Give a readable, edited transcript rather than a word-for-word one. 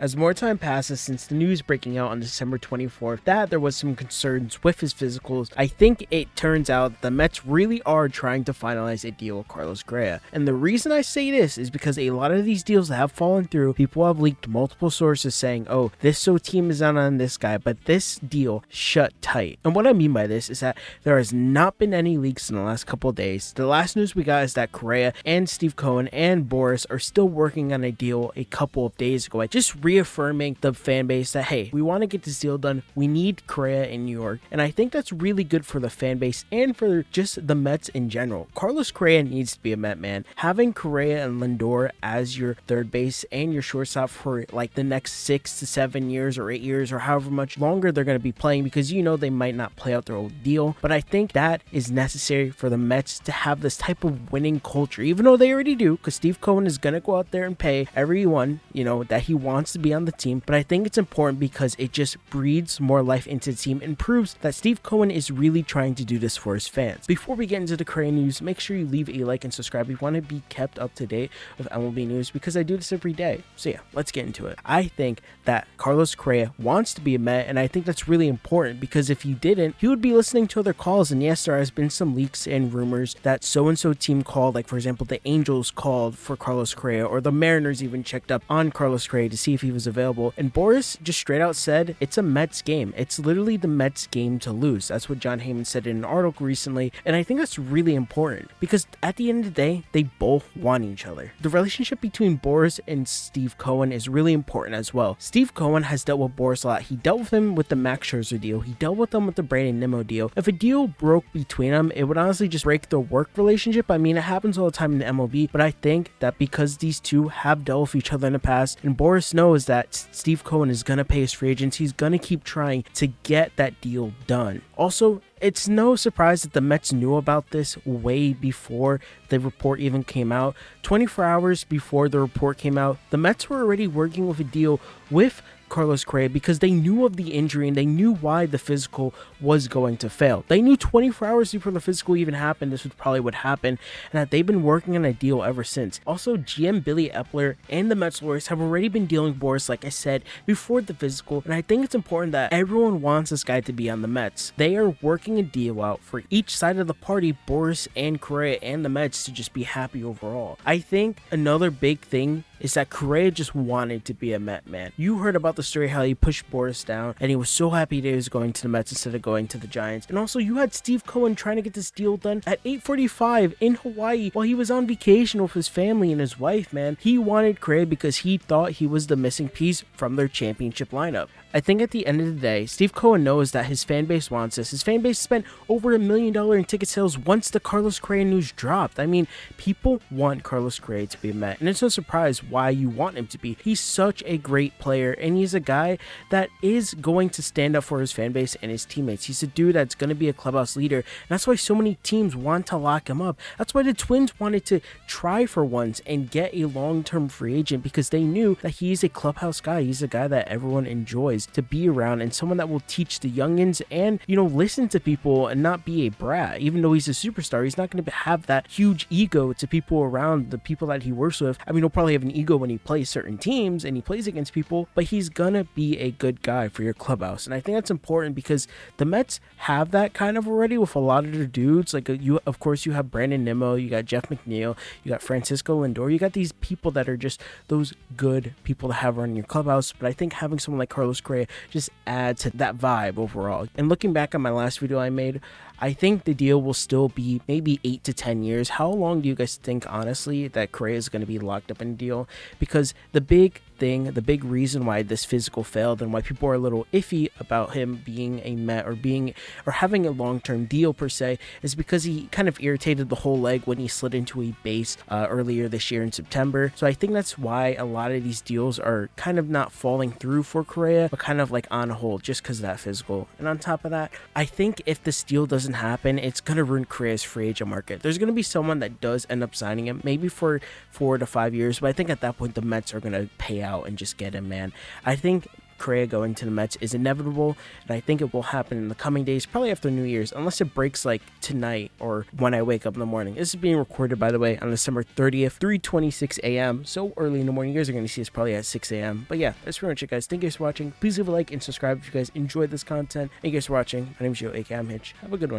As more time passes since the news breaking out on December 24th that there was some concerns with his physicals, I think it turns out the Mets really are trying to finalize a deal with Carlos Correa. And the reason I say this is because a lot of these deals have fallen through. People have leaked multiple sources saying, oh, this team is out on this guy, but this deal shut tight. And what I mean by this is that there has not been any leaks in the last couple of days. The last news we got is that Correa and Steve Cohen and Boras are still working on a deal a couple of days ago, just reaffirming the fan base that, hey, we want to get this deal done. We need Correa in New York. And I think that's really good for the fan base and for just the Mets in general. Carlos Correa needs to be a Met, man. Having Correa and Lindor as your third base and your shortstop for like the next 6 to 7 years or 8 years or however much longer they're going to be playing, because you know they might not play out their whole deal. But I think that is necessary for the Mets to have this type of winning culture, even though they already do, because Steve Cohen is going to go out there and pay everyone, that he wants to be on the team. But I think it's important because it just breathes more life into the team and proves that Steve Cohen is really trying to do this for his fans. Before we get into the Correa news, make sure you leave a like and subscribe if you want to be kept up to date with MLB news, because I do this every day. So yeah, let's get into it. I think that Carlos Correa wants to be a Met, and I think that's really important, because if he didn't, he would be listening to other calls. And yes, there has been some leaks and rumors that so-and-so team called, like for example, the Angels called for Carlos Correa, or the Mariners even checked up on Carlos Correa to see if he was available. And Boras just straight out said, it's a Mets game. It's literally the Mets game to lose. That's what John Heyman said in an article recently. And I think that's really important, because at the end of the day, they both want each other. The relationship between Boras and Steve Cohen is really important as well. Steve Cohen has dealt with Boras a lot. He dealt with him with the Max Scherzer deal. He dealt with them with the Brandon Nimmo deal. If a deal broke between them, it would honestly just break their work relationship. I mean, it happens all the time in the MLB, but I think that because these two have dealt with each other in the past, and Boras knows that Steve Cohen is going to pay his free agents, he's going to keep trying to get that deal done. Also, it's no surprise that the Mets knew about this way before the report even came out. 24 hours before the report came out, the Mets were already working with a deal with Carlos Correa, because they knew of the injury and they knew why the physical was going to fail. They knew 24 hours before the physical even happened this would probably would happen, and that they've been working on a deal ever since. Also, GM Billy Epler and the Mets lawyers have already been dealing with Boras, like I said, before the physical, and I think it's important that everyone wants this guy to be on the Mets. They are working a deal out for each side of the party, Boras and Correa and the Mets, to just be happy overall. I think another big thing is that Correa just wanted to be a Met, man. You heard about the story how he pushed Boras down and he was so happy that he was going to the Mets instead of going to the Giants. And also, you had Steve Cohen trying to get this deal done at 8:45 in Hawaii while he was on vacation with his family and his wife, man. He wanted Correa because he thought he was the missing piece from their championship lineup. I think at the end of the day, Steve Cohen knows that his fan base wants this. His fan base spent over $1 million in ticket sales once the Carlos Correa news dropped. I mean, people want Carlos Correa to be a Met, and it's no surprise why you want him to be. He's such a great player, and he's a guy that is going to stand up for his fan base and his teammates. He's a dude that's going to be a clubhouse leader, and that's why so many teams want to lock him up. That's why the Twins wanted to try for once and get a long-term free agent, because they knew that he's a clubhouse guy. He's a guy that everyone enjoys to be around, and someone that will teach the youngins and listen to people and not be a brat. Even though he's a superstar, he's not going to have that huge ego to people around the people that he works with. I mean, he'll probably have an ego when he plays certain teams and he plays against people, but he's gonna be a good guy for your clubhouse. And I think that's important, because the Mets have that kind of already with a lot of their dudes. Like of course you have Brandon Nimmo, you got Jeff McNeil, you got Francisco Lindor, you got these people that are just those good people to have running your clubhouse. But I think having someone like Carlos Correa just adds to that vibe overall. And looking back on my last video I made, I think the deal will still be maybe 8 to 10 years. How long do you guys think, honestly, that Correa is going to be locked up in a deal? Because the big reason why this physical failed and why people are a little iffy about him being a Met or having a long-term deal per se is because he kind of irritated the whole leg when he slid into a base earlier this year in September. So I think that's why a lot of these deals are kind of not falling through for Correa, but kind of like on hold just because of that physical. And on top of that, I think if this deal doesn't happen, it's going to ruin Correa's free agent market. There's going to be someone that does end up signing him, maybe for 4 to 5 years, but I think at that point the Mets are going to pay out and just get him, man. I think Correa going to the Mets is inevitable, and I think it will happen in the coming days, probably after New Year's, unless it breaks like tonight or when I wake up in the morning. This is being recorded, by the way, on December 30th, 3:26 a.m. So early in the morning. You guys are going to see this probably at 6 a.m. But yeah, that's pretty much it, guys. Thank you guys for watching. Please leave a like and subscribe if you guys enjoyed this content. Thank you guys for watching. My name is Jotalks ImHitch. Have a good one.